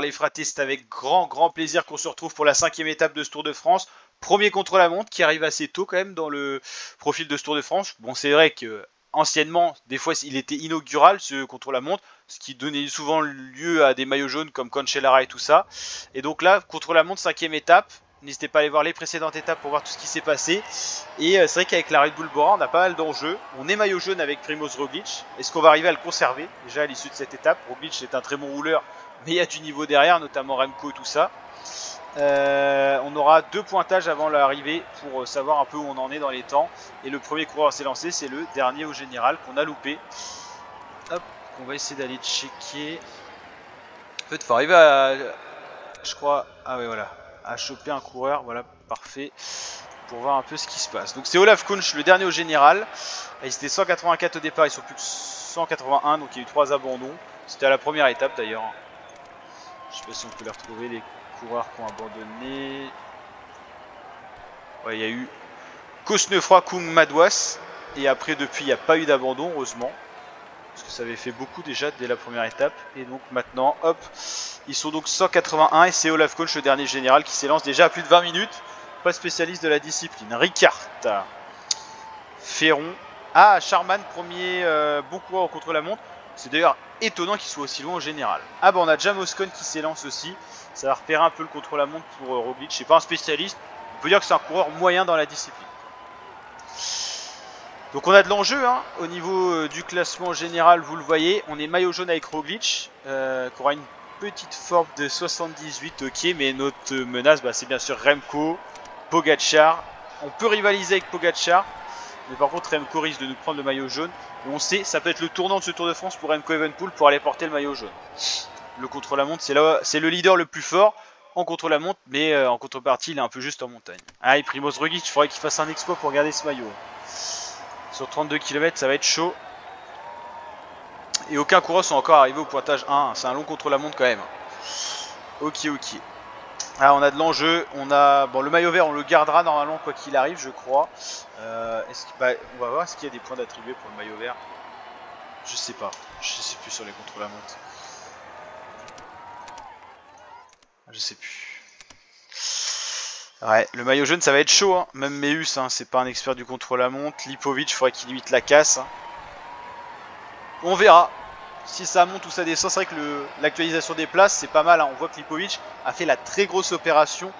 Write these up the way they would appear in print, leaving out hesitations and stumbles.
les fratés, c'est avec grand plaisir qu'on se retrouve pour la 5e étape de ce Tour de France. Premier contre-la-montre qui arrive assez tôt quand même dans le profil de ce Tour de France. Bon, c'est vrai que anciennement, des fois, il était inaugural ce contre-la-montre, ce qui donnait souvent lieu à des maillots jaunes comme Cancellara et tout ça. Et donc là, contre-la-montre, 5e étape. N'hésitez pas à aller voir les précédentes étapes pour voir tout ce qui s'est passé. Et c'est vrai qu'avec la Red Bull Bora, on a pas mal d'enjeux. On est maillot jaune avec Primoz Roglic. Est-ce qu'on va arriver à le conserver déjà à l'issue de cette étape? Roglic est un très bon rouleur, mais il y a du niveau derrière, notamment Remco et tout ça. On aura 2 pointages avant l'arrivée pour savoir un peu où on en est dans les temps. Et le premier coureur à s'élancer, c'est le dernier au général qu'on a loupé. Hop, on va essayer d'aller checker. En fait, il faut arriver à... Je crois... Ah ouais, voilà. À choper un coureur, voilà, parfait, pour voir un peu ce qui se passe. Donc c'est Olaf Kunsch, le dernier au général. Ils étaient 184 au départ, ils sont plus que 181, donc il y a eu 3 abandons. C'était à la première étape d'ailleurs. Je sais pas si on peut les retrouver, les coureurs qui ont abandonné. Ouais, il y a eu Cosnefroy, Kung, Madouas. Et après, depuis, il n'y a pas eu d'abandon, heureusement. Parce que ça avait fait beaucoup déjà dès la première étape. Et donc maintenant, hop, ils sont donc 181 et c'est Olaf Kunsch, le dernier général, qui s'élance déjà à plus de 20 minutes. Pas spécialiste de la discipline. Ricard, Ferron. Ah, Charman, premier bon coureur contre la montre. C'est d'ailleurs étonnant qu'il soit aussi loin au général. Ah bah on a déjà Moscon qui s'élance aussi. Ça va repérer un peu le contre-la-montre pour Roglic. Je suis pas un spécialiste. On peut dire que c'est un coureur moyen dans la discipline. Donc on a de l'enjeu hein, au niveau du classement général, vous le voyez. On est maillot jaune avec Roglic, qui aura une petite forme de 78, ok. Mais notre menace, bah, c'est bien sûr Remco, Pogacar. On peut rivaliser avec Pogacar. Mais par contre Remco risque de nous prendre le maillot jaune. Et on sait, ça peut être le tournant de ce Tour de France pour Remco Evenepoel pour aller porter le maillot jaune. Le contre-la-montre, c'est le leader le plus fort en contre-la-montre. Mais en contrepartie, il est un peu juste en montagne. Ah, et Primoz Roglic, il faudrait qu'il fasse un exploit pour garder ce maillot. Sur 32 km, ça va être chaud. Et aucun coureur sont encore arrivés au pointage 1. C'est un long contre-la-montre quand même. Ok. Ah, on a de l'enjeu. On a bon, le maillot vert, on le gardera normalement quoi qu'il arrive, je crois. On va voir est-ce qu'il y a des points d'attribuer pour le maillot vert. Je sais pas. Je sais plus sur les contre-la-montre. Je sais plus. Ouais, le maillot jaune ça va être chaud, hein. Même Meus, hein, c'est pas un expert du contre-la-montre. Lipovic, il faudrait qu'il limite la casse. Hein. On verra si ça monte ou ça descend. C'est vrai que l'actualisation des places c'est pas mal. Hein. On voit que Lipovic a fait la très grosse opération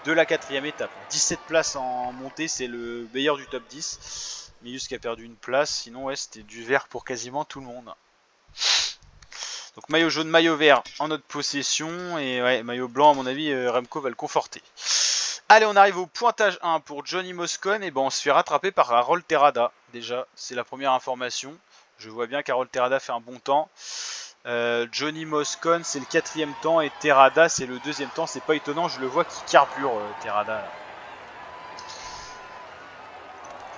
de la 4e étape. 17 places en montée, c'est le meilleur du top 10. Meus qui a perdu une place, sinon ouais, c'était du vert pour quasiment tout le monde. Donc maillot jaune, maillot vert en notre possession. Et ouais, maillot blanc à mon avis, Remco va le conforter. Allez, on arrive au pointage 1 pour Johnny Moscon. Et ben on se fait rattraper par Harold Terrada. Déjà, c'est la première information. Je vois bien qu'Harold Terrada fait un bon temps. Johnny Moscon, c'est le 4e temps. Et Terrada, c'est le 2e temps. C'est pas étonnant, je le vois qui carbure, Terrada. Là.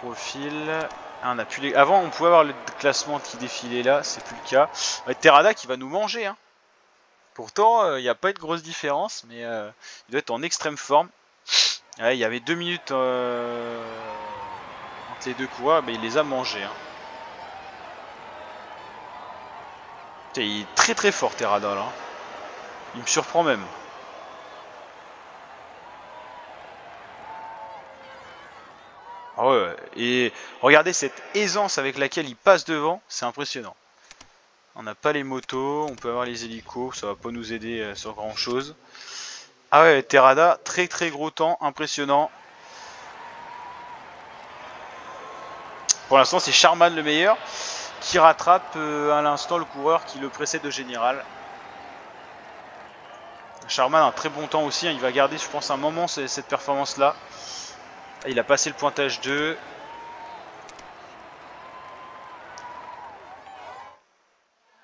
Profil. Ah, on a plus les... Avant, on pouvait avoir le classement qui défilait là. C'est plus le cas. Ouais, Terrada qui va nous manger. Hein. Pourtant, il n'y a pas eu de grosse différence. Mais il doit être en extrême forme. Ouais, il y avait 2 minutes entre les deux coureurs, mais il les a mangés. Hein. Il est très fort Terrada là. Il me surprend même. Ah ouais, et regardez cette aisance avec laquelle il passe devant, c'est impressionnant. On n'a pas les motos, on peut avoir les hélicos, ça va pas nous aider sur grand chose. Ah ouais, Terrada, très gros temps, impressionnant. Pour l'instant, c'est Charman le meilleur qui rattrape à l'instant le coureur qui le précède au général. Charman a un très bon temps aussi, hein, il va garder, je pense, un moment cette performance-là. Il a passé le pointage 2.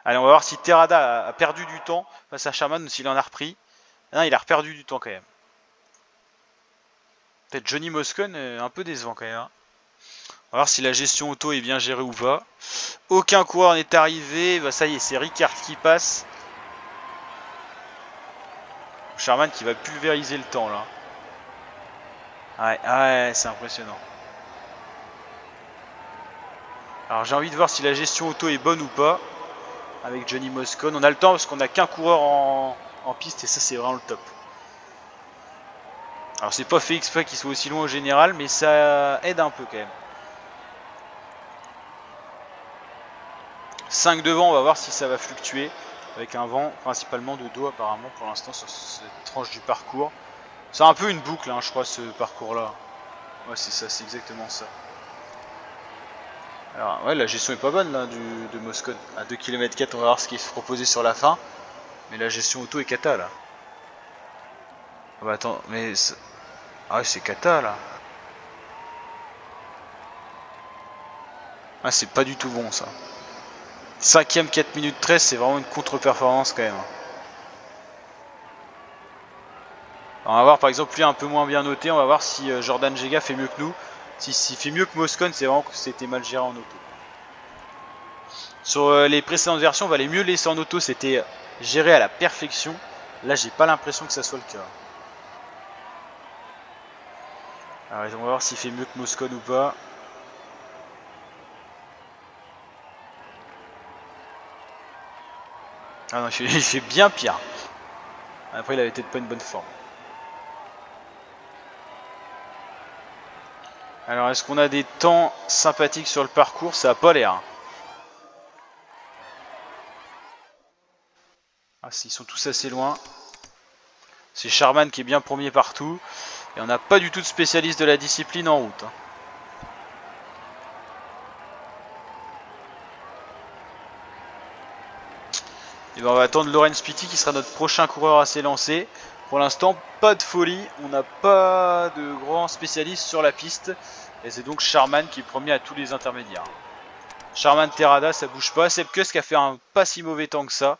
Allez, on va voir si Terrada a perdu du temps face à Charman ou s'il en a repris. Non, il a perdu du temps quand même. Peut-être Johnny Moscon, un peu décevant quand même. Hein. On va voir si la gestion auto est bien gérée ou pas. Aucun coureur n'est arrivé. Bah, ça y est, c'est Ricard qui passe. Charman qui va pulvériser le temps là. Ouais, c'est impressionnant. Alors j'ai envie de voir si la gestion auto est bonne ou pas. Avec Johnny Moscon. On a le temps parce qu'on n'a qu'un coureur en piste et ça c'est vraiment le top. Alors c'est pas fait exprès qu'il soit aussi loin au général, mais ça aide un peu quand même. 5 devant, on va voir si ça va fluctuer. Avec un vent principalement de dos apparemment pour l'instant sur cette tranche du parcours. C'est un peu une boucle hein, je crois ce parcours là. Ouais c'est ça, c'est exactement ça. Alors ouais la gestion est pas bonne là de Moscone. À 2 km 4 on va voir ce qui est proposé sur la fin. Mais la gestion auto est cata là. Ah bah attends mais... Ah ouais c'est cata là. Ah c'est pas du tout bon ça. 5ème 4 minutes 13 c'est vraiment une contre-performance quand même. Alors, on va voir par exemple lui un peu moins bien noté. On va voir si Jordan Jega fait mieux que nous. S'il fait mieux que Moscone c'est vraiment que c'était mal géré en auto. Sur les précédentes versions on va les mieux laisser en auto. C'était géré à la perfection. Là j'ai pas l'impression que ça soit le cas. Alors on va voir s'il fait mieux que Moscone ou pas. Ah non il fait bien pire. Après il avait peut-être pas une bonne forme. Alors est-ce qu'on a des temps sympathiques sur le parcours? Ça a pas l'air. Ah ils sont tous assez loin. C'est Charman qui est bien premier partout. Et on n'a pas du tout de spécialiste de la discipline en route. Et ben on va attendre Laurens Pitty qui sera notre prochain coureur à s'élancer. Pour l'instant, pas de folie. On n'a pas de grands spécialistes sur la piste. Et c'est donc Charman qui est premier à tous les intermédiaires. Charman Terrada, ça bouge pas. Sepkus qui a fait un pas si mauvais temps que ça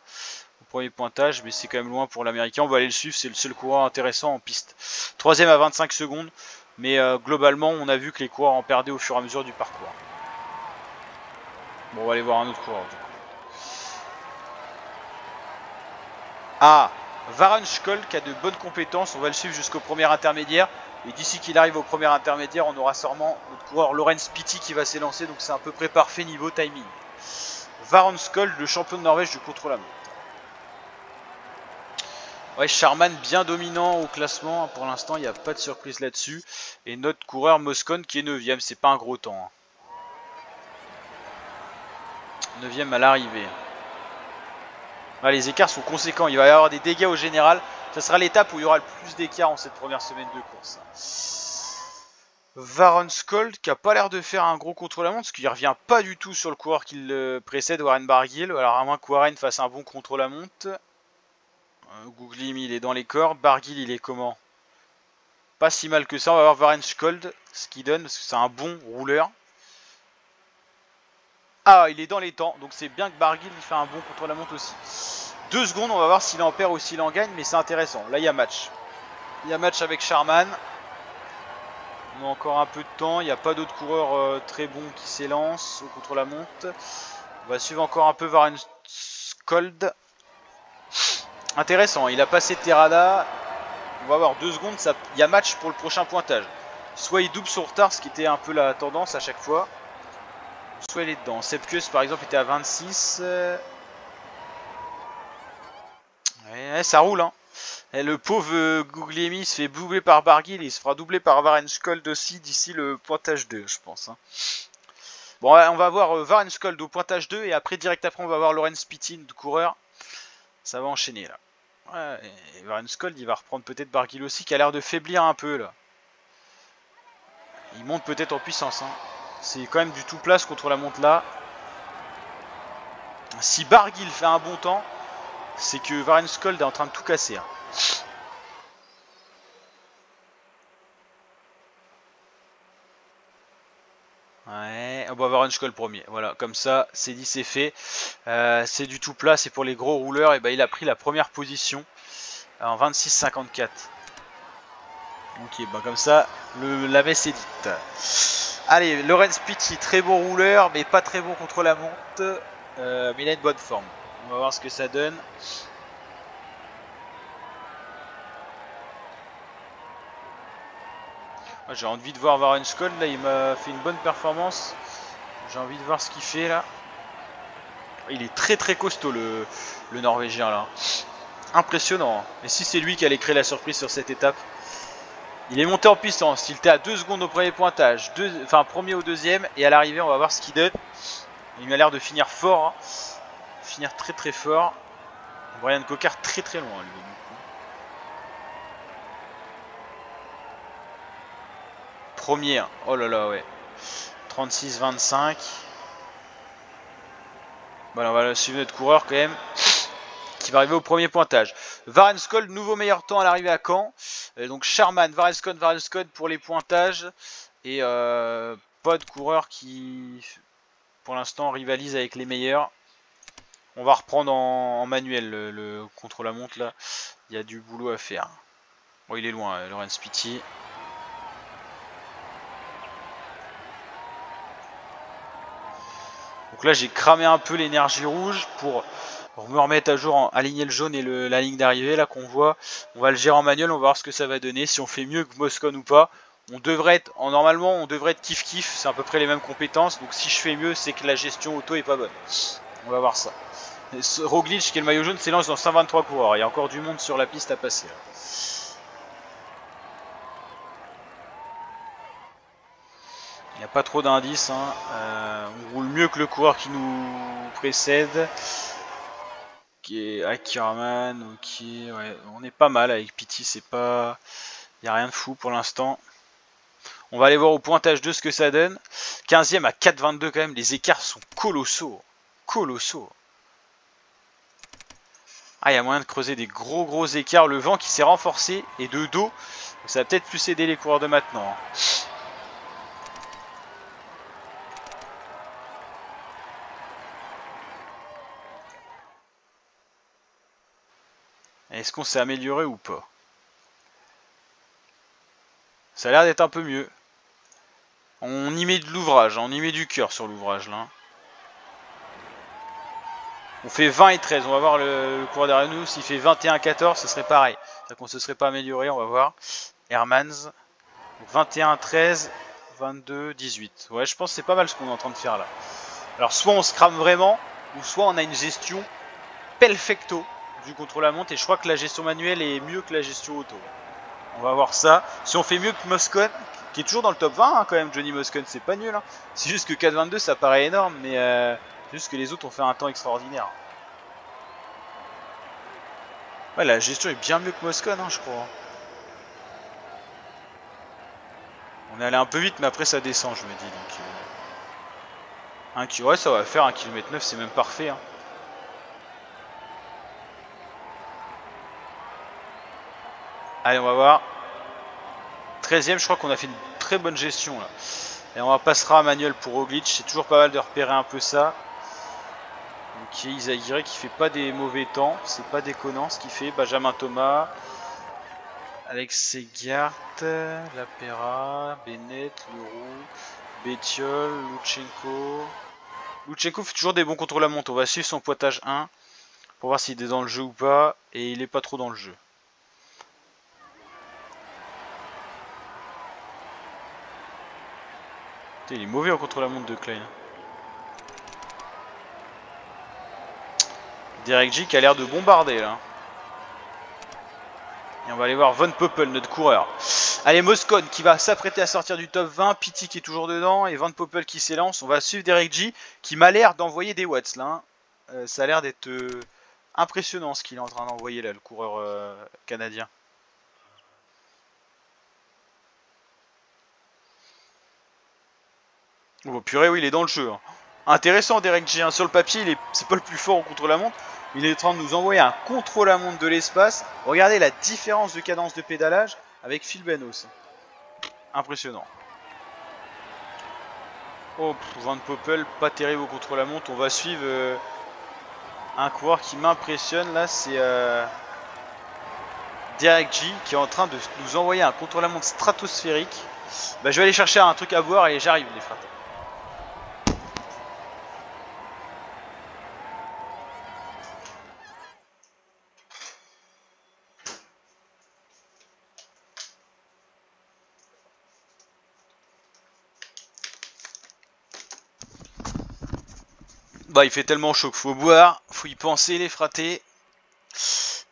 au premier pointage, mais c'est quand même loin pour l'américain. On va aller le suivre, c'est le seul coureur intéressant en piste. 3ème à 25 secondes, mais globalement on a vu que les coureurs en perdaient au fur et à mesure du parcours. Bon on va aller voir un autre coureur du coup. Ah, Varun Skoll qui a de bonnes compétences, on va le suivre jusqu'au premier intermédiaire. Et d'ici qu'il arrive au premier intermédiaire, on aura sûrement notre coureur Laurens Pitty qui va s'élancer, donc c'est à peu près parfait niveau timing. Varun Skoll, le champion de Norvège du contre-la-montre. Ouais, Charman bien dominant au classement, pour l'instant il n'y a pas de surprise là-dessus. Et notre coureur Moscone qui est 9ème, c'est pas un gros temps. 9ème à l'arrivée. Ouais, les écarts sont conséquents, il va y avoir des dégâts au général. Ça sera l'étape où il y aura le plus d'écart en cette première semaine de course. Varun Skoll qui a pas l'air de faire un gros contre-la-montre parce qu'il revient pas du tout sur le coureur qui le précède, Warren Barguil. Alors à moins que Warren fasse un bon contre-la-montre. Googlim il est dans les corps. Barguil il est comment? Pas si mal que ça. On va voir Varun Skoll ce qu'il donne parce que c'est un bon rouleur. Ah il est dans les temps donc c'est bien que Barguil il fait un bon contre-la-montre aussi. 2 secondes, on va voir s'il en perd ou s'il en gagne, mais c'est intéressant. Là, il y a match. Il y a match avec Charman. On a encore un peu de temps. Il n'y a pas d'autres coureurs très bons qui s'élancent au contre-la-montre. On va suivre encore un peu Varun Skoll. Intéressant, il a passé Terrada. On va avoir 2 secondes. Il y a match pour le prochain pointage. Soit il double son retard, ce qui était un peu la tendance à chaque fois. Soit il est dedans. Sepkus, par exemple, était à 26. Ouais, ça roule hein. Et le pauvre Guglielmi se fait doubler par Barguil, il se fera doubler par Varun Skoll aussi d'ici le pointage 2 je pense. Hein. Bon on va voir Varun Skoll au pointage 2 et après direct après on va voir Laurens Pitty de coureur. Ça va enchaîner là. Ouais, et Varun Skoll il va reprendre peut-être Barguil aussi qui a l'air de faiblir un peu là. Il monte peut-être en puissance. Hein. C'est quand même du tout place contre la montre là. Si Barguil fait un bon temps, c'est que Varun Skoll est en train de tout casser. Hein. Ouais, on va avoir Varun Skoll premier. Voilà, comme ça, c'est dit, c'est fait. C'est du tout plat, c'est pour les gros rouleurs. Et ben, il a pris la première position en 26,54. Ok, ben comme ça, la messe est dite. Allez, Laurens Pitty, très bon rouleur, mais pas très bon contre la montre. Mais il a une bonne forme. On va voir ce que ça donne. J'ai envie de voir Varun Skoll, là il m'a fait une bonne performance. J'ai envie de voir ce qu'il fait là. Il est très très costaud le Norvégien là. Impressionnant. Et si c'est lui qui allait créer la surprise sur cette étape. Il est monté en puissance. Il était à 2 secondes au premier pointage. Enfin, premier au deuxième. Et à l'arrivée, on va voir ce qu'il donne. Il m'a l'air de finir fort. Hein. Finir très très fort. Brian Cocard très très loin, lui. Premier. Oh là là, ouais. 36-25. Voilà, on va suivre notre coureur quand même. Qui va arriver au premier pointage. Varenskold, nouveau meilleur temps à l'arrivée à Caen. Donc Sharman, Varenskold pour les pointages. Et pas de coureur qui, pour l'instant, rivalise avec les meilleurs. On va reprendre en manuel le contre-la-montre là. Il y a du boulot à faire. Bon, il est loin, Laurent Spitty. Donc là, j'ai cramé un peu l'énergie rouge pour me remettre à jour, aligner le jaune et la ligne d'arrivée là qu'on voit. On va le gérer en manuel, on va voir ce que ça va donner, si on fait mieux que Moscone ou pas. On devrait être, normalement, on devrait être kiff-kiff, c'est à peu près les mêmes compétences. Donc si je fais mieux, c'est que la gestion auto est pas bonne. On va voir ça. Roglic, qui est le maillot jaune, s'élance dans 123 coureurs. Il y a encore du monde sur la piste à passer. Là. Il n'y a pas trop d'indices. Hein. On roule mieux que le coureur qui nous précède. Qui est Ackerman, ok, ouais, on est pas mal avec Pity, c'est pas... Il n'y a rien de fou pour l'instant. On va aller voir au pointage de ce que ça donne. 15e à 4,22 quand même, les écarts sont colossaux. Colossaux. Ah, il y a moyen de creuser des gros écarts. Le vent qui s'est renforcé et de dos. Ça va peut-être plus aider les coureurs de maintenant. Est-ce qu'on s'est amélioré ou pas? Ça a l'air d'être un peu mieux. On y met de l'ouvrage, on y met du cœur sur l'ouvrage là. On fait 20 et 13, on va voir le coureur derrière nous. S'il fait 21-14, ce serait pareil. C'est-à-dire qu'on ne se serait pas amélioré, on va voir. Hermans. 21-13, 22-18. Ouais, je pense que c'est pas mal ce qu'on est en train de faire là. Alors soit on se crame vraiment, ou soit on a une gestion perfecto du contre-la-montre. Et je crois que la gestion manuelle est mieux que la gestion auto. On va voir ça. Si on fait mieux que Moscone, qui est toujours dans le top 20 hein, quand même, Johnny Moscone, c'est pas nul. Hein. C'est juste que 4,22 ça paraît énorme, mais c'est juste que les autres ont fait un temps extraordinaire. Ouais, la gestion est bien mieux que Moscone, hein, je crois. On est allé un peu vite, mais après ça descend, je me dis. Donc, ouais, ça va faire 1,9 km, c'est même parfait. Hein. Allez, on va voir. 13ème, je crois qu'on a fait une très bonne gestion là. Et on passera à manuel pour Roglic. C'est toujours pas mal de repérer un peu ça. Ok, Isaguirre qui fait pas des mauvais temps. C'est pas déconnant ce qu'il fait. Benjamin Thomas. Alex Segart. Lapera. Bennett. Leroux. Bettiol. Lutsenko. Lutsenko fait toujours des bons contre-la-montre. On va suivre son pointage 1. Pour voir s'il est dans le jeu ou pas. Et il est pas trop dans le jeu. Il est mauvais en contre-la-montre de Klein. Derek J qui a l'air de bombarder là. Et on va aller voir Von Poppel, notre coureur. Allez, Moscone qui va s'apprêter à sortir du top 20. Pity qui est toujours dedans. Et Von Poppel qui s'élance. On va suivre Derek J qui m'a l'air d'envoyer des watts là. Ça a l'air d'être impressionnant ce qu'il est en train d'envoyer là, le coureur canadien. Oh purée, oui, il est dans le jeu. Hein. Intéressant Derek J. Hein. Sur le papier, c'est pas le plus fort au contre-la-montre. Il est en train de nous envoyer un contre-la-montre de l'espace. Regardez la différence de cadence de pédalage avec Phil Benos. Impressionnant. Oh, Van Poppel, pas terrible au contre-la-montre. On va suivre un coureur qui m'impressionne. Là, c'est Derek J qui est en train de nous envoyer un contre-la-montre stratosphérique. Bah, je vais aller chercher un truc à boire et j'arrive les frères. Bah il fait tellement chaud qu'il faut boire, faut y penser les fratés.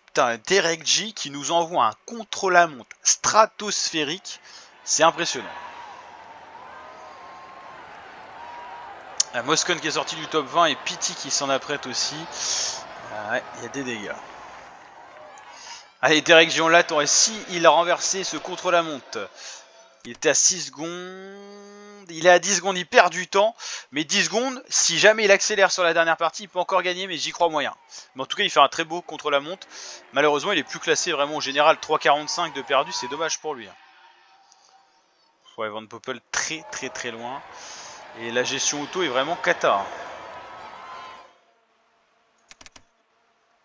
Putain, Derek G qui nous envoie un contre-la-montre stratosphérique. C'est impressionnant. Moscone qui est sorti du top 20 et Pity qui s'en apprête aussi. Ouais, il y a des dégâts. Allez, Derek G, on l'attend. Et si il a renversé ce contre-la-montre, il était à 6 secondes. Il est à 10 secondes, il perd du temps. Mais 10 secondes, si jamais il accélère sur la dernière partie, il peut encore gagner, mais j'y crois moyen. Mais en tout cas, il fait un très beau contre-la-montre. Malheureusement, il est plus classé vraiment au général. 3,45 de perdu, c'est dommage pour lui. Ouais, Van Poppel très loin. Et la gestion auto est vraiment cata.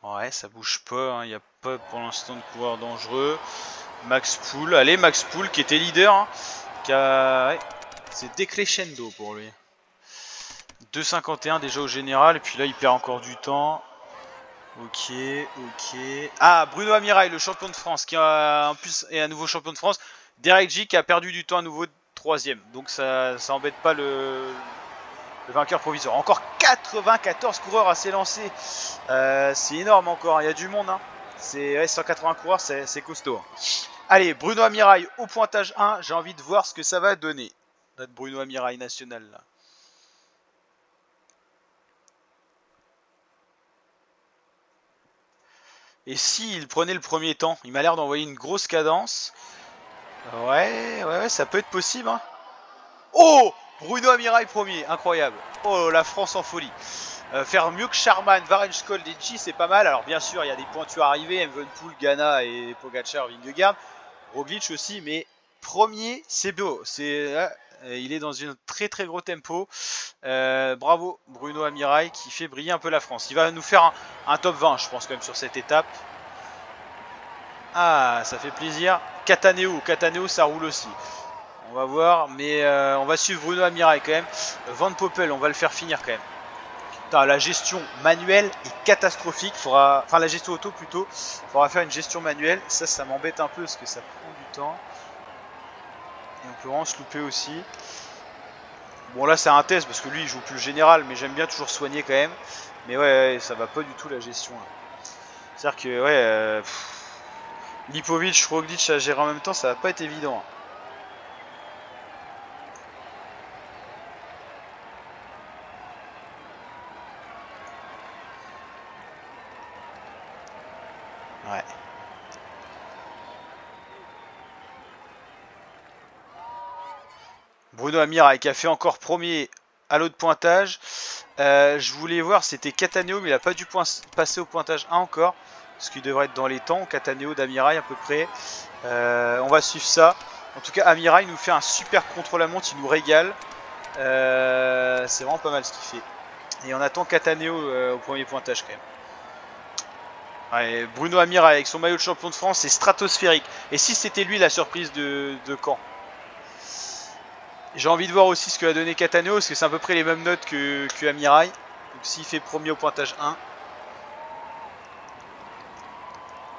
Ouais, ça bouge pas. Il n'y a pas pour l'instant de coureur dangereux. Max Pool. Allez, Max Pool qui était leader. Ouais, c'est décrescendo pour lui. 2,51 déjà au général. Et puis là, il perd encore du temps. Ok. Ah, Bruno Amirail, le champion de France, qui en plus est un nouveau champion de France. Derek G qui a perdu du temps à nouveau. 3ème, donc ça embête pas le vainqueur provisoire. Encore 94 coureurs à s'élancer, c'est énorme encore, il y a du monde, hein. C'est 180 coureurs, c'est costaud. Allez, Bruno Amirail au pointage 1, j'ai envie de voir ce que ça va donner, notre Bruno Amirail national là. Et s'il prenait le premier temps, il m'a l'air d'envoyer une grosse cadence. Ouais, ça peut être possible, hein. Oh, Bruno Amirail premier, incroyable. Oh, la France en folie. Faire mieux que Charman, Varenskold et G, c'est pas mal. Alors bien sûr, il y a des pointus arrivés, Evenepoel, Ghana et Pogacar, Vingegaard, Roglic aussi, mais premier, c'est beau. Il est dans un très gros tempo. Bravo Bruno Amirail qui fait briller un peu la France. Il va nous faire un top 20, je pense, quand même, sur cette étape. Ah, ça fait plaisir. Cataneo, ça roule aussi. On va voir, mais on va suivre Bruno Amirail quand même. Van Poppel, on va le faire finir quand même. Putain, la gestion manuelle est catastrophique. Enfin, la gestion auto plutôt. Il faudra faire une gestion manuelle. Ça m'embête un peu parce que ça prend du temps. Et on peut vraiment se louper aussi. Bon, là, c'est un test parce que lui, il joue plus le général, mais j'aime bien toujours soigner quand même. Mais ouais, ça va pas du tout la gestion. C'est-à-dire que, ouais, Lipovic, Roglic à gérer en même temps, ça va pas être évident. Ouais. Bruno Amirail qui a fait encore premier à l'autre pointage. Je voulais voir, c'était Cataneo, mais il n'a pas dû passer au pointage 1 encore. Ce qui devrait être dans les temps. Cataneo d'Amirail à peu près. On va suivre ça. En tout cas, Amirail nous fait un super contre-la-montre, il nous régale. C'est vraiment pas mal ce qu'il fait. Et on attend Cataneo au premier pointage quand même. Ouais, Bruno Amirail avec son maillot de champion de France, c'est stratosphérique. Et si c'était lui la surprise de Caen? J'ai envie de voir aussi ce que a donné Cataneo, parce que c'est à peu près les mêmes notes que Amirail. Donc s'il fait premier au pointage 1.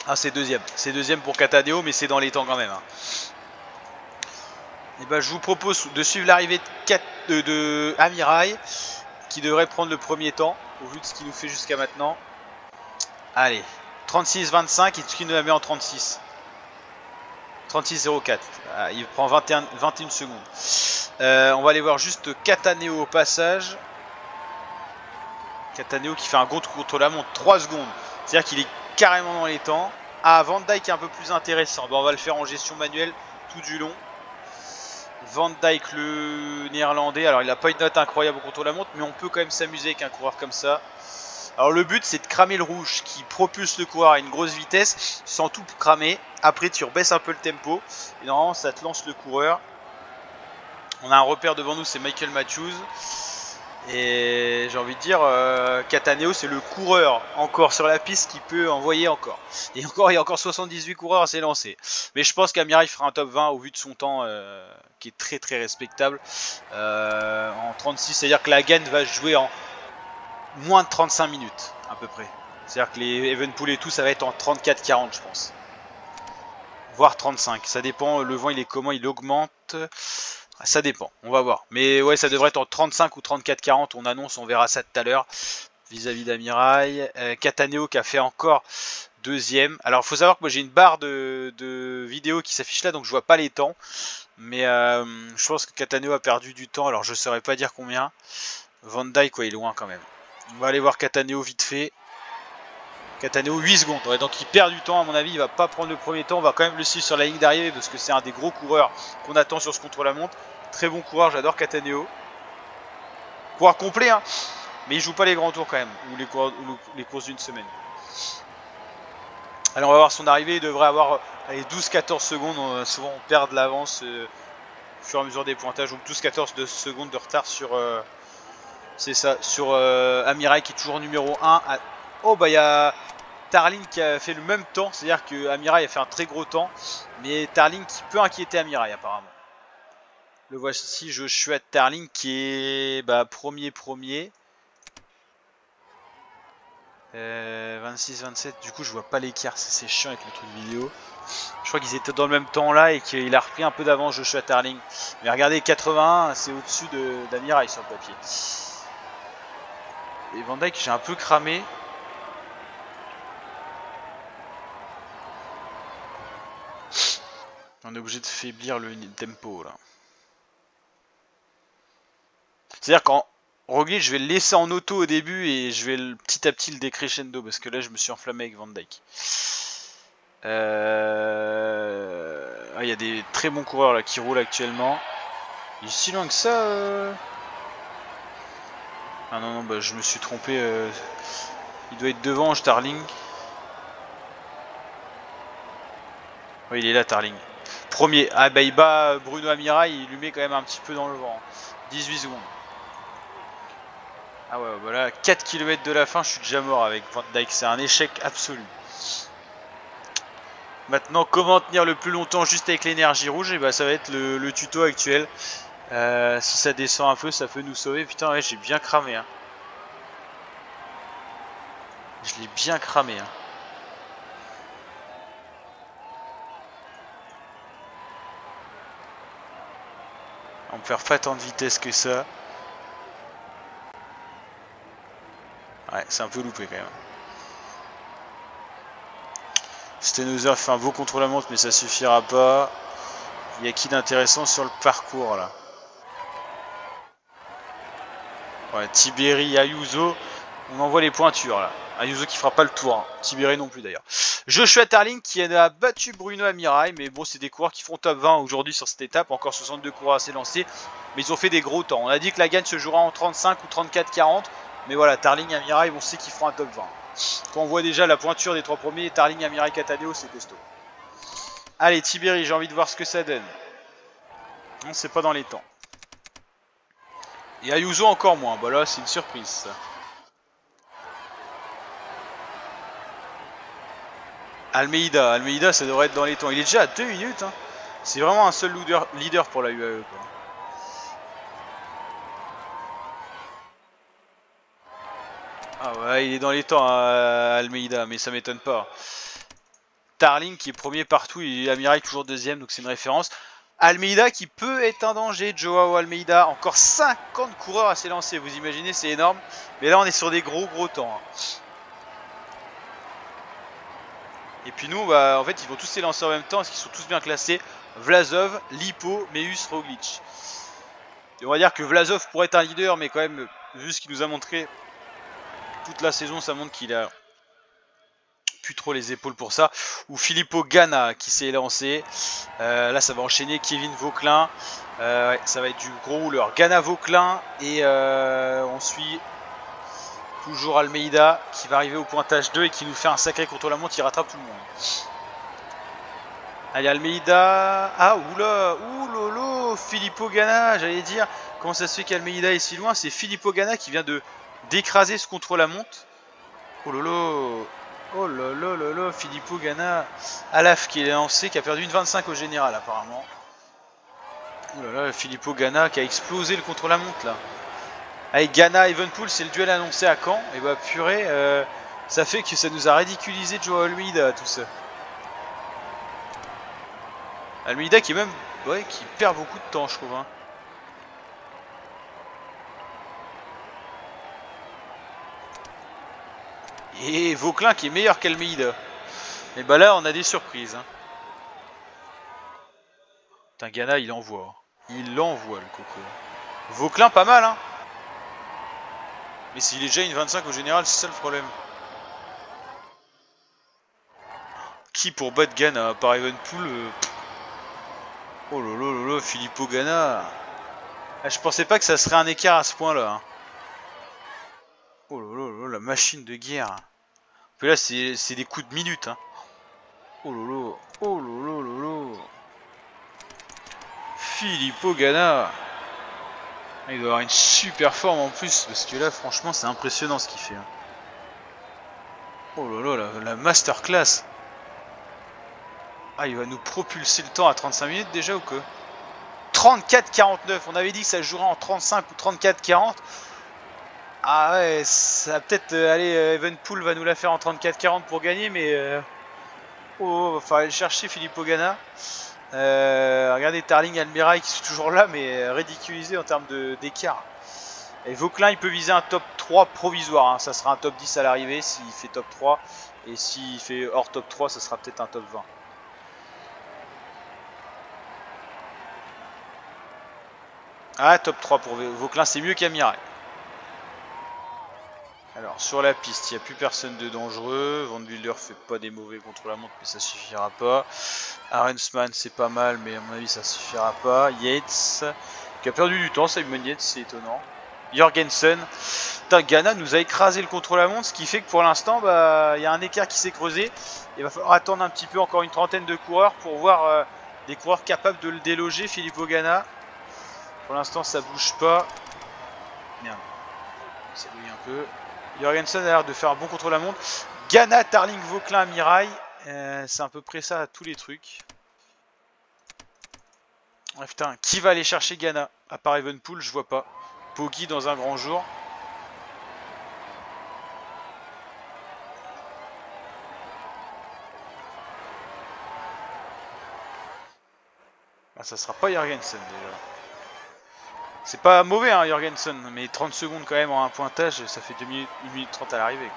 Ah, c'est deuxième. C'est deuxième pour Cataneo, mais c'est dans les temps quand même. Hein. Et ben, je vous propose de suivre l'arrivée de Amirail, qui devrait prendre le premier temps, au vu de ce qu'il nous fait jusqu'à maintenant. Allez, 36-25, et ce qu'il nous la met en 36. 36-04. Ah, il prend 21 secondes. On va aller voir juste Cataneo au passage. Cataneo qui fait un contre la montre 3 secondes. C'est-à-dire qu'il est carrément dans les temps. Ah, Van Dijk est un peu plus intéressant. Bon, on va le faire en gestion manuelle tout du long. Van Dijk, le néerlandais. Alors, il n'a pas une note incroyable au contre la montre, mais on peut quand même s'amuser avec un coureur comme ça. Alors, le but, c'est de cramer le rouge qui propulse le coureur à une grosse vitesse sans tout cramer. Après, tu rebaisses un peu le tempo. Et normalement, ça te lance le coureur. On a un repère devant nous, c'est Michael Matthews. Et j'ai envie de dire, Cataneo, c'est le coureur encore sur la piste qui peut envoyer encore. Et encore, il y a encore 78 coureurs à s'élancer. Mais je pense qu'Amirail fera un top 20 au vu de son temps qui est très respectable. En 36, c'est-à-dire que la gaine va jouer en moins de 35 minutes à peu près. C'est-à-dire que les Evenepoel et tout, ça va être en 34-40 je pense. Voire 35. Ça dépend, le vent il est comment, il augmente. Ça dépend, on va voir. Mais ouais, ça devrait être en 35 ou 34-40. On annonce, on verra ça tout à l'heure. Vis-à-vis d'Amirail. Cataneo qui a fait encore deuxième. Alors il faut savoir que moi j'ai une barre de vidéo qui s'affiche là, donc je vois pas les temps. Mais je pense que Cattaneo a perdu du temps, alors je saurais pas dire combien. Van Dijk, quoi, il est loin quand même. On va aller voir Cattaneo vite fait. Cattaneo 8 secondes, ouais, donc il perd du temps à mon avis, il va pas prendre le premier temps, on va quand même le suivre sur la ligne d'arrivée parce que c'est un des gros coureurs qu'on attend sur ce contre-la-montre. Très bon coureur, j'adore Cattaneo. Coureur complet, hein, mais il joue pas les grands tours quand même, ou les courses d'une semaine. Alors on va voir son arrivée, il devrait avoir 12-14 secondes, souvent on perd de l'avance au fur et à mesure des pointages, donc 12-14 secondes de retard sur, c'est ça, sur Amirail qui est toujours numéro 1. Oh bah il y a Tarling qui a fait le même temps, c'est-à-dire que Amirail a fait un très gros temps, mais Tarling qui peut inquiéter Amirail apparemment. Le voici, Joshua Tarling qui est premier. 26-27, du coup je vois pas l'écart, c'est chiant avec le truc vidéo. Je crois qu'ils étaient dans le même temps là et qu'il a repris un peu d'avance Joshua Tarling. Mais regardez, 81, c'est au-dessus d'Amirail sur le papier. Et Van Dijk, j'ai un peu cramé. On est obligé de faiblir le tempo là. C'est-à-dire qu'en Roglic, je vais le laisser en auto au début et je vais petit à petit le décrescendo parce que là je me suis enflammé avec Van Dijk. Il y a des très bons coureurs là qui roulent actuellement. Il est si loin que ça Ah non, bah, je me suis trompé. Il doit être devant, Tarling. Oui, il est là, Tarling. Premier. Ah bah il bat Bruno Amirail, il lui met quand même un petit peu dans le vent. 18 secondes. Ah ouais, voilà, 4 km de la fin, je suis déjà mort avec Van Dijk. C'est un échec absolu. Maintenant, comment tenir le plus longtemps juste avec l'énergie rouge? Et bah ça va être le tuto actuel. Si ça descend un peu, ça peut nous sauver. Putain, ouais, j'ai bien cramé. Hein. Je l'ai bien cramé. Hein. On peut faire pas tant de vitesse que ça. Ouais, c'est un peu loupé quand même. Stenhauser fait un beau contre-la-montre, mais ça suffira pas. Il y a qui d'intéressant sur le parcours là? Ouais, Tiberi, Ayuso. On envoie les pointures là. Ayuso qui fera pas le tour. Hein. Tiberi non plus d'ailleurs. Joshua Tarling qui a battu Bruno Amirail. Mais bon, c'est des coureurs qui font top 20 aujourd'hui sur cette étape. Encore 62 coureurs à s'élancer. Mais ils ont fait des gros temps. On a dit que la gagne se jouera en 35 ou 34-40. Mais voilà, Tarling et Amirail, on sait qu'ils feront un top 20. Quand on voit déjà la pointure des trois premiers, Tarling, Amirail, Cattaneo, c'est costaud. Allez, Tiberi, j'ai envie de voir ce que ça donne. Non, c'est pas dans les temps. Et Ayuso encore moins. Bah là, c'est une surprise ça. Almeida, ça devrait être dans les temps. Il est déjà à 2 minutes. Hein. C'est vraiment un seul leader pour la UAE. Quoi. Ah ouais, il est dans les temps, Almeida, mais ça m'étonne pas. Tarling qui est premier partout et Amirail toujours deuxième, donc c'est une référence. Almeida qui peut être un danger, Joao Almeida. Encore 50 coureurs à s'élancer, vous imaginez, c'est énorme. Mais là, on est sur des gros temps. Hein. Et puis nous, en fait, ils vont tous s'élancer en même temps parce qu'ils sont tous bien classés. Vlasov, Lipo, Meus, Roglic. Et on va dire que Vlasov pourrait être un leader, mais quand même, vu ce qu'il nous a montré toute la saison, ça montre qu'il a plus trop les épaules pour ça. Ou Filippo Ganna qui s'est lancé. Là, ça va enchaîner Kevin Vauquelin. Ouais, ça va être du gros rouleur. Ganna, Vauquelin et on suit toujours Almeida qui va arriver au pointage 2 et qui nous fait un sacré contre-la-montre. Il rattrape tout le monde. Allez, Almeida. Ah, oulolo, Filippo Ganna, j'allais dire. Comment ça se fait qu'Almeida est si loin? C'est Filippo Ganna qui vient d'écraser ce contre-la-montre. Oh lolo, Filippo Ganna. Alaf qui est lancé, qui a perdu une 25 au général apparemment. Oh là là, Filippo Ganna qui a explosé le contre-la-montre là. Avec Ganna Evenpool, c'est le duel annoncé à Caen. Et bah purée, ça fait que ça nous a ridiculisé Joao Almeida tout ça. Almeida qui est même, ouais, qui perd beaucoup de temps je trouve. Hein. Et Vauquelin qui est meilleur qu'Almeida. Et bah là, on a des surprises. Hein. Putain, Ghana, il envoie. Il envoie le coco. Vauclin, pas mal, hein. Mais s'il est déjà une 25 au général, c'est ça le problème. Qui pour battre Ghana par Evenpool Oh lolo, Filippo Ghana. Ah, je pensais pas que ça serait un écart à ce point-là. Hein. Oh lolo, la machine de guerre. Puis là, c'est des coups de minute. Hein. Oh lolo. Filippo Ghana. Il doit avoir une super forme en plus. Parce que là, franchement, c'est impressionnant ce qu'il fait. Hein. Oh lolo, la masterclass. Ah, il va nous propulser le temps à 35 minutes déjà ou quoi? 34-49, on avait dit que ça jouerait en 35 ou 34-40. Ah ouais, ça va peut-être aller, Evenpool va nous la faire en 34-40 pour gagner, mais va falloir aller chercher Filippo Ghana. Regardez Tarling Almirail qui sont toujours là, mais ridiculisé en termes d'écart. Et Vauclin, il peut viser un top 3 provisoire, hein. Ça sera un top 10 à l'arrivée s'il fait top 3, et s'il fait hors top 3, ça sera peut-être un top 20. Ah, top 3 pour Vauclin, c'est mieux qu'Amiral. Alors, sur la piste, il n'y a plus personne de dangereux. Van Wilder fait pas des mauvais contre la montre, mais ça suffira pas. Arensman, c'est pas mal, mais à mon avis, ça suffira pas. Yates, qui a perdu du temps, Simon Yates, c'est étonnant. Jorgensen. Ghana nous a écrasé le contre-la-montre, ce qui fait que pour l'instant, il y a un écart qui s'est creusé. Il va falloir attendre un petit peu, encore une trentaine de coureurs, pour voir des coureurs capables de le déloger, Filippo Ghana. Pour l'instant, ça bouge pas. Merde. Ça bouge un peu. Jorgensen a l'air de faire un bon contre-la-montre. Ghana, Tarling, Vauclin, Amirail. C'est à peu près ça à tous les trucs. Ah, putain, qui va aller chercher Ghana? À part Evenpool, je vois pas. Poggi dans un grand jour. Ah, ça sera pas Jorgensen déjà. C'est pas mauvais, hein, Jorgensen, mais 30 secondes quand même en un pointage, ça fait 2 minutes, 1 minute 30 à l'arrivée.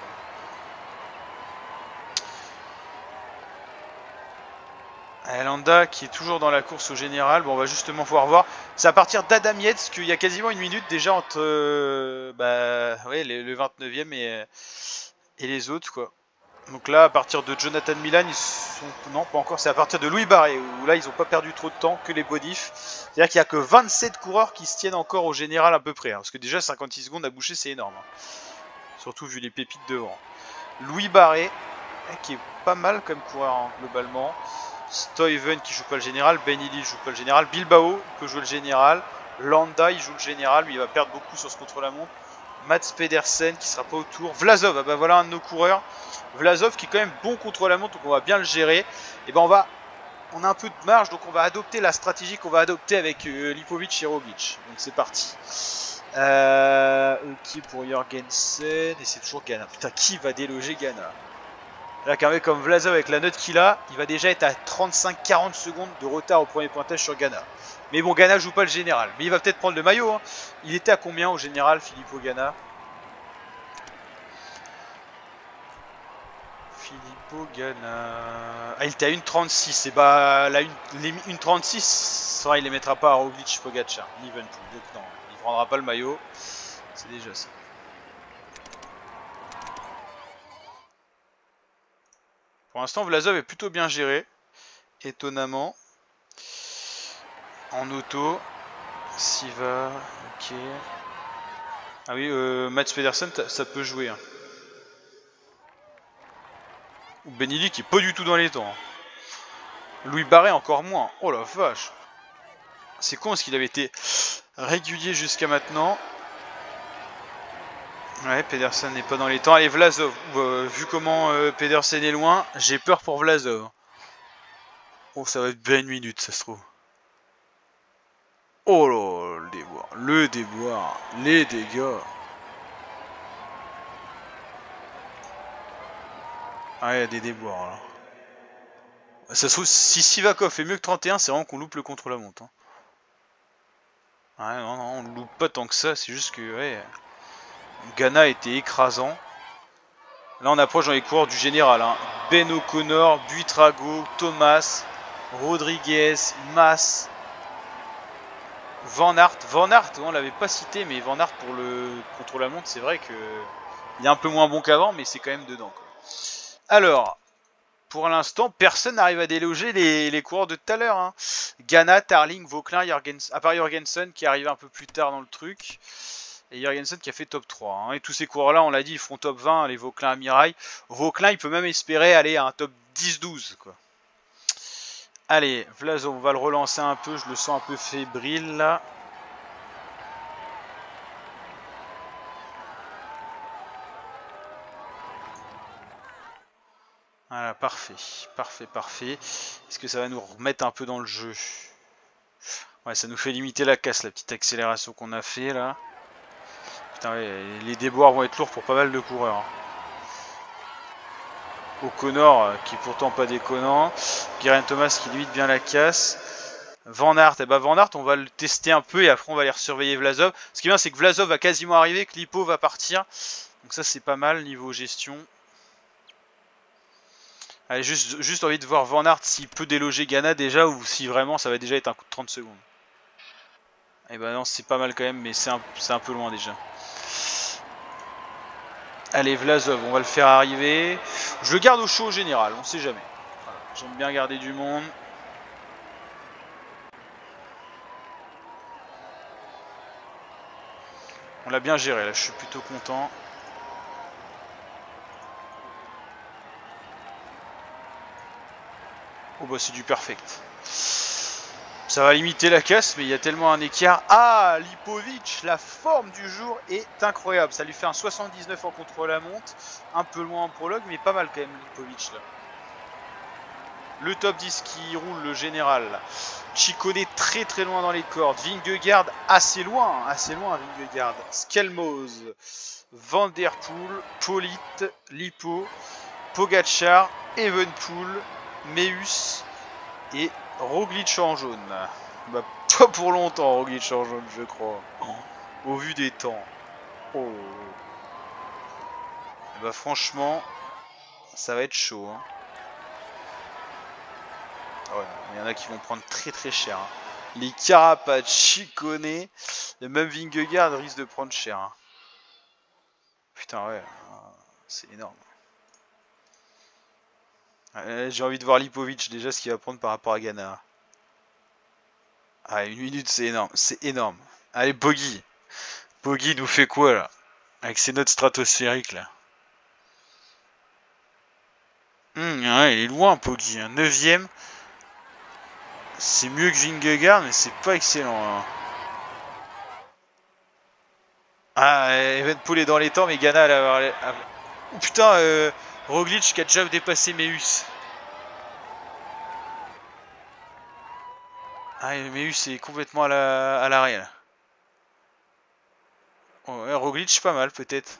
Landa qui est toujours dans la course au général. Bon, on va justement pouvoir voir. C'est à partir d'Adam Yates qu'il y a quasiment une minute déjà entre le 29e et les autres, quoi. Donc là, à partir de Jonathan Milan, ils sont... Non, pas encore. C'est à partir de Louis Barré, où là, ils n'ont pas perdu trop de temps que les bodifs. C'est-à-dire qu'il n'y a que 27 coureurs qui se tiennent encore au général à peu près. Hein, parce que déjà, 56 secondes à boucher, c'est énorme. Hein. Surtout vu les pépites devant. Louis Barré, qui est pas mal comme coureur, hein, globalement. Stuyven qui joue pas le général, Ben Illy joue pas le général, Bilbao peut jouer le général, Landa il joue le général, mais il va perdre beaucoup sur ce contre-la-montre. Mats Pedersen qui sera pas autour, Vlasov, ah bah voilà un de nos coureurs, Vlasov qui est quand même bon contre-la-montre, donc on va bien le gérer. Et ben on a un peu de marge, donc on va adopter la stratégie qu'on va adopter avec Lipovic et Roglic. Donc c'est parti. Ok pour Jorgensen, et c'est toujours Ghana. Putain, qui va déloger Ghana? Là, qu'un mec comme Vlasov, avec la note qu'il a, il va déjà être à 35-40 secondes de retard au premier pointage sur Ghana. Mais bon, Ghana joue pas le général. Mais il va peut-être prendre le maillot. Hein. Il était à combien au général, Filippo Ghana? Filippo Ghana... Ah, il était à 1,36. Et bah, là, 1,36, ça, il les mettra pas à Roglic, Pogacar, ni Evenpool. Donc non, il prendra pas le maillot. C'est déjà ça. Pour l'instant, Vlasov est plutôt bien géré. Étonnamment. En auto. Siva, ok. Ah oui, Mats Pedersen, ça peut jouer. Hein. Ou Ben Illy qui est pas du tout dans les temps. Hein. Louis Barré encore moins. Oh la vache. C'est con parce qu'il avait été régulier jusqu'à maintenant. Ouais, Pedersen n'est pas dans les temps. Allez, Vlasov. Vu comment Pedersen est loin, j'ai peur pour Vlasov. Oh, ça va être bien une minute, ça se trouve. Oh là, le déboire, les dégâts. Ah, il y a des déboires là. Ça se trouve, si Sivakov fait mieux que 31, c'est vraiment qu'on loupe le contre-la-montre. Hein. Ouais, non, on loupe pas tant que ça, c'est juste que ouais, Ghana était écrasant. Là, on approche dans les coureurs du général. Hein. Ben O'Connor, Buitrago, Thomas, Rodriguez, Mas, Van Aert. Van Aert, on l'avait pas cité, mais Van Aert pour le contre-la-montre, c'est vrai que il est un peu moins bon qu'avant, mais c'est quand même dedans. Quoi. Alors, pour l'instant, personne n'arrive à déloger les coureurs de tout à l'heure. Hein. Ghana, Tarling, Vauclin, Jorgensen, à part Jorgensen qui est arrivé un peu plus tard dans le truc. Et Jorgensen qui a fait top 3. Hein. Et tous ces coureurs-là, on l'a dit, ils feront top 20, les Vauclin, Amirail. Vauclin, il peut même espérer aller à un top 10-12. Quoi. Allez, Vlazo, on va le relancer un peu. Je le sens un peu fébrile là. Voilà, parfait. Parfait, parfait. Est-ce que ça va nous remettre un peu dans le jeu? Ouais, ça nous fait limiter la casse, la petite accélération qu'on a fait là. Putain, ouais, les déboires vont être lourds pour pas mal de coureurs. Hein. O'Connor, qui est pourtant pas déconnant. Geraint Thomas qui limite bien la casse. Van Aert, et bah Van Aert, on va le tester un peu et après on va aller surveiller Vlasov. Ce qui est bien, c'est que Vlasov va quasiment arriver, que Lipo va partir. Donc ça, c'est pas mal niveau gestion. Allez, juste envie de voir Van Aert s'il peut déloger Ghana déjà ou si vraiment ça va déjà être un coup de 30 secondes. Et bah non, c'est pas mal quand même, mais c'est un peu loin déjà. Allez, Vlasov, on va le faire arriver. Je le garde au chaud au général, on sait jamais. Voilà, j'aime bien garder du monde. On l'a bien géré, là, je suis plutôt content. Oh bah c'est du perfect. Ça va limiter la casse, mais il y a tellement un écart. Ah, Lipovic, la forme du jour est incroyable. Ça lui fait un 79 en contre-la-montre. Un peu loin en prologue, mais pas mal quand même, Lipovic là. Le top 10 qui roule, le général. Ciccone très très loin dans les cordes. Vingegaard assez loin Vingegaard. Skelmos, Van Der Poel, Polit, Lipo, Pogacar, Evenepoel, Meus et Roglic en jaune. Bah, pas pour longtemps Roglic en jaune, je crois. Au vu des temps. Oh. Bah franchement, ça va être chaud. Hein. Ouais, il y en a qui vont prendre très très cher. Hein. Les Carapace, Ciccone, et même Vingegaard risque de prendre cher. Hein. Putain ouais, c'est énorme. J'ai envie de voir Lipovic déjà ce qu'il va prendre par rapport à Ghana. Ah, 1 minute c'est énorme, c'est énorme. Allez Poggi. Poggi nous fait quoi là? Avec ses notes stratosphériques là. Ouais, il est loin Poggi, hein. 9ème. C'est mieux que Vingegaard mais c'est pas excellent. Hein. Ah, Evenepoel est dans les temps mais Ghana elle va... Oh putain, Roglic qui a déjà dépassé Meus. Ah, Meus est complètement à l'arrêt là. Oh, ouais, Roglic pas mal peut-être.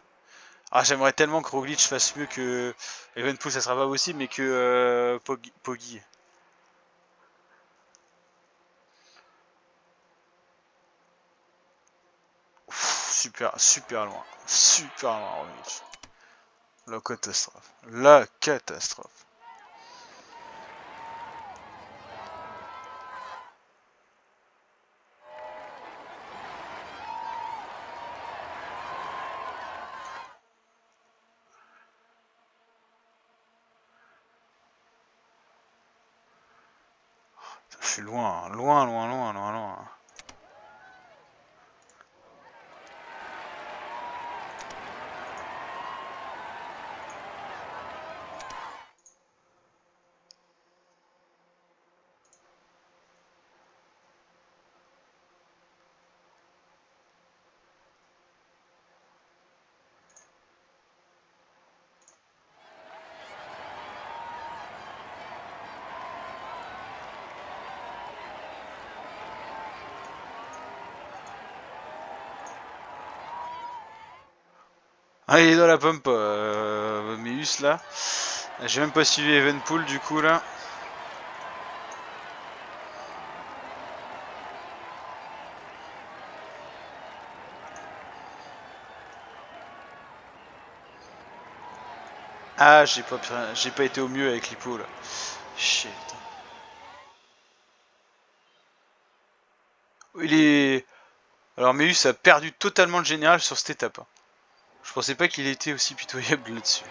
Ah, j'aimerais tellement que Roglic fasse mieux que Evenepoel, ça sera pas possible, mais que Poggi. Super, super loin Roglic. La catastrophe, la catastrophe. Je suis loin, loin, loin, loin, loin, loin. Ah, il est dans la pompe, Meus là. J'ai même pas suivi Evenepoel du coup là. Ah, j'ai pas été au mieux avec l'hippo là. Shit. Il est... Alors Meus a perdu totalement le général sur cette étape. Je pensais pas qu'il était aussi pitoyable là-dessus.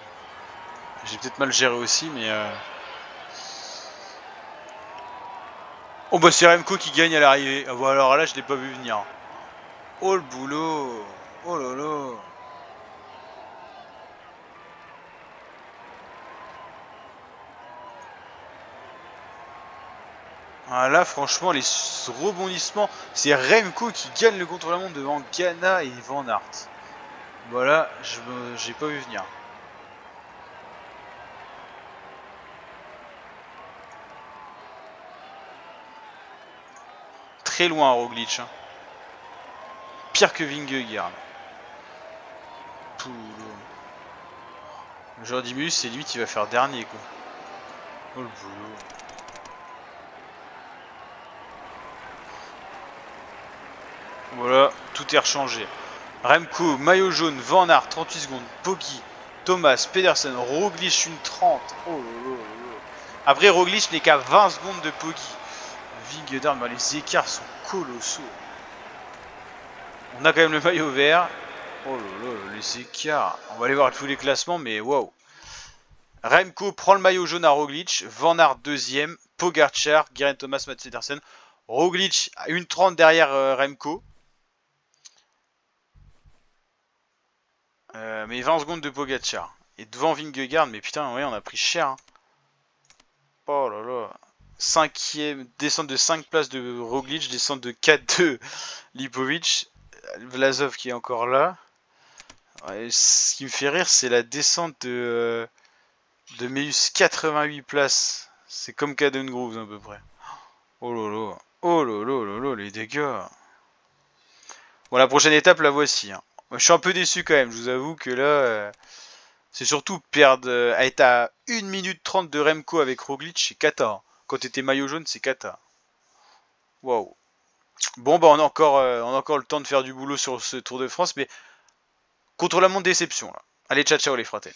J'ai peut-être mal géré aussi, mais... Oh bah c'est Remco qui gagne à l'arrivée. Ah bah alors là je l'ai pas vu venir. Oh le boulot. Oh là là. Ah là franchement les rebondissements, c'est Remco qui gagne le contre-la-montre devant Ghana et Van Aert. Voilà, j'ai pas vu venir. Très loin Roglic. Hein. Pire que Vingegaard. Jordi Meus, c'est lui qui va faire dernier quoi. Oh le boulot. Voilà, tout est rechangé. Remco, maillot jaune, Van Aert, 38 secondes, Poggi, Thomas, Pedersen, Roglic une 30. Oh là là là. Après Roglic n'est qu'à 20 secondes de Poggi. Vingegaard, bah, les écarts sont colossaux. On a quand même le maillot vert. Oh là là, les écarts. On va aller voir tous les classements, mais waouh. Remco prend le maillot jaune à Roglic, Van Aert deuxième, Pogacar, Geraint Thomas, Mats Pedersen. Roglic à 1,30 derrière Remco. Mais 20 secondes de Pogacar. Et devant Vingegaard, mais putain, ouais, on a pris cher. Hein. Oh là là. Cinquième, descente de 5 places de Roglic, descente de 4 de Lipovic. Vlasov qui est encore là. Ouais, ce qui me fait rire, c'est la descente de Meus, 88 places. C'est comme Caden Groves à peu près. Oh là là. Oh là là là là, les dégâts. Bon, la prochaine étape, la voici. Hein. Je suis un peu déçu quand même, je vous avoue que là... c'est surtout perdre, être à 1 minute 30 de Remco avec Roglic, c'est cata. Hein. Quand t'étais maillot jaune, c'est cata. Waouh. Bon, bah on a encore le temps de faire du boulot sur ce Tour de France, mais contre la montre déception. Là. Allez, ciao ciao les fratés.